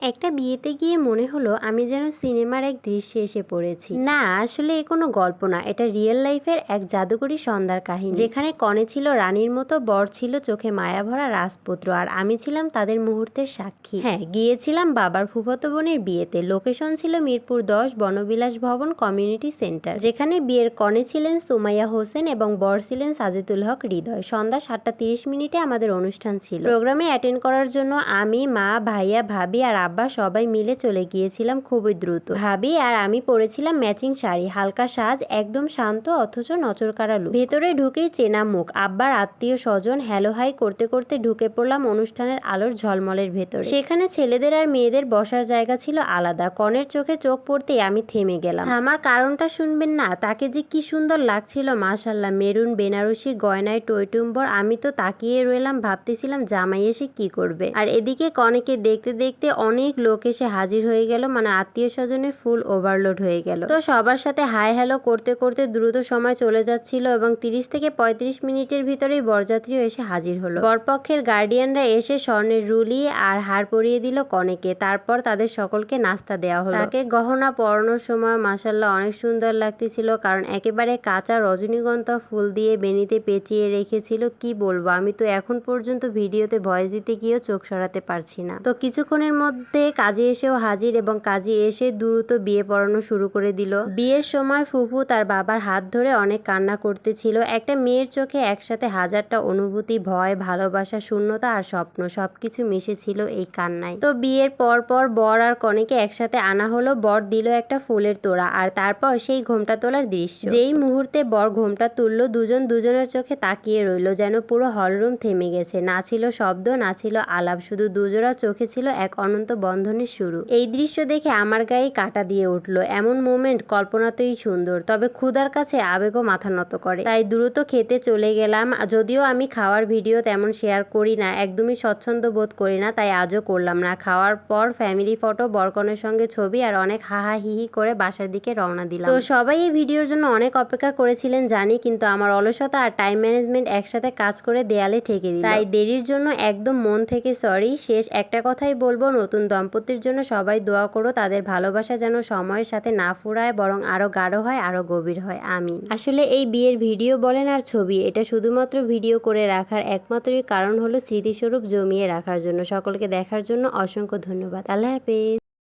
একটা বিয়েতে গিয়ে মনে হলো আমি যেন সিনেমার এক দৃশ্যে এসে পড়েছি। না, আসলে এ কোনো গল্প না, এটা রিয়েল লাইফের এক জাদুকরী সন্ধ্যার কাহিনী, যেখানে কনে ছিল রানীর মতো, বর ছিল চোখে মায়া ভরা রাজপুত্র, আর আমি ছিলাম তাদের মুহূর্তের সাক্ষী। হ্যাঁ, গিয়েছিলাম বাবার ফুফাতো বোনের বিয়েতে। লোকেশন ছিল মিরপুর 10 বনবিলাস ভবন কমিউনিটি সেন্টার, যেখানে বিয়ের কনে ছিলেন সুমাইয়া হোসেন এবং বর ছিলেন সাজিদুল হক হৃদয়। সন্ধ্যা 7:30 আমাদের অনুষ্ঠান ছিল। প্রোগ্রামে অ্যাটেন্ড করার জন্য আমি, মা, ভাইয়া, ভাবি আর আব্বা সবাই মিলে চলে গিয়েছিলাম খুবই দ্রুত। ভাবি আর আমি পরেছিলাম ম্যাচিং শাড়ি, হালকা সাজ, একদম শান্ত অথচ নজরকাড়া লুক। ভেতরে ঢুকেই চেনা মুখ, আব্বার আত্মীয় স্বজন। হ্যালো হাই করতে করতে ঢুকে পড়লাম অনুষ্ঠানের আলোর ঝলমলের ভেতরে। সেখানে ছেলেদের আর মেয়েদের বসার জায়গা ছিল আলাদা। কনের চোখে চোখ পড়তেই আমি থেমে গেলাম। আমার কারণটা শুনবেন না, তাকে যে কি সুন্দর লাগছিল, মাশাল্লাহ। মেরুন বেনারসি গয়নায় টইটুম্বর। আমি তো তাকিয়ে রইলাম, ভাবতেছিলাম জামাই এসে কি করবে। আর এদিকে কনেকে দেখতে দেখতে অনেক লোক এসে হাজির হয়ে গেল, মানে আত্মীয় স্বজনে ফুল ওভারলোড হয়ে গেল। তো সবার সাথে হাই হ্যালো করতে করতে দ্রুত সময় চলে যাচ্ছিল এবং 30 থেকে 35 মিনিটের ভিতরেই বরযাত্রীও এসে হাজির হলো। বরপক্ষের গার্ডিয়ানরা এসে স্বর্ণের রুলি আর হার পরিয়ে দিল কনেকে। তারপর তাদের সকলকে নাস্তা দেওয়া হলো। তাকে গহনা পরানোর সময় মাশাল্লাহ অনেক সুন্দর লাগতেছিল, কারণ একেবারে কাঁচা রজনীগন্ধা ফুল দিয়ে বেনিতে পেঁচিয়ে রেখেছিল। কি বলবো, আমি তো এখন পর্যন্ত ভিডিওতে ভয়েস দিতে গিয়েও চোখ সরাতে পারছি না। তো কিছুক্ষণের মধ্যে কাজী এসেও হাজির এবং কাজী এসে দ্রুত বিয়ে পড়ানো শুরু করে দিল। বিয়ের সময় ফুফু তার বাবার হাত ধরে অনেক কান্না করতেছিল। একটা মেয়ের চোখে একসাথে হাজারটা অনুভূতি, ভয়, ভালোবাসা, শূন্যতা আর স্বপ্ন, সবকিছু মিশেছিল এই কান্নায়। তো বিয়ের পর বর আর কনেকে একসাথে আনা হলো। বর দিল একটা ফুলের তোড়া, আর তারপর সেই ঘোমটা তোলার দৃশ্য। যেই মুহূর্তে বর ঘোমটা তুললো, দুজন দুজনের চোখে তাকিয়ে রইল, যেন পুরো হলরুম থেমে গেছে। না ছিল শব্দ, না ছিল আলাপ, শুধু দুজোড়া চোখে ছিল এক অনন্ত বন্ধনের শুরু। এই দৃশ্য দেখে আমার গায়ে কাঁটা দিয়ে উঠলো। এমন মোমেন্ট কল্পনাতেই সুন্দর, তবে ক্ষুধার কাছে আবেগও মাথা নত করে। তাই দ্রুত খেতে চলে গেলাম। যদিও আমি খাওয়ার ভিডিও তেমন শেয়ার করি না, একদমই স্বচ্ছন্দ বোধ করি না, তাই আজও করলাম না। খাওয়ার পর ফ্যামিলি ফটো, বরকনের সঙ্গে ছবি আর অনেক হাহা হিহি করে বাসার দিকে রওনা দিলাম। তো সবাই এই ভিডিওর জন্য অনেক অপেক্ষা করেছিলেন জানি, কিন্তু আমার অলসতা আর টাইম ম্যানেজমেন্ট একসাথে কাজ করে দেয়ালে ঠেকে দিল। তাই দেরির জন্য একদম মন থেকে সরি। শেষ একটা কথাই বলবো, নতুন দম্পতির জন্য সবাই দোয়া করো, তাদের ভালোবাসা যেন সময়ের সাথে না ফুরায়, বরং আরো গাঢ় হয়, আরো গভীর হয়। আমিন। আসলে এই বিয়ের ভিডিও বলেন আর ছবি, এটা শুধুমাত্র ভিডিও করে রাখার একমাত্রই কারণ হলো স্মৃতিস্বরূপ জমিয়ে রাখার জন্য। সকলকে দেখার জন্য অসংখ্য ধন্যবাদ। আল্লাহ হাফেজ।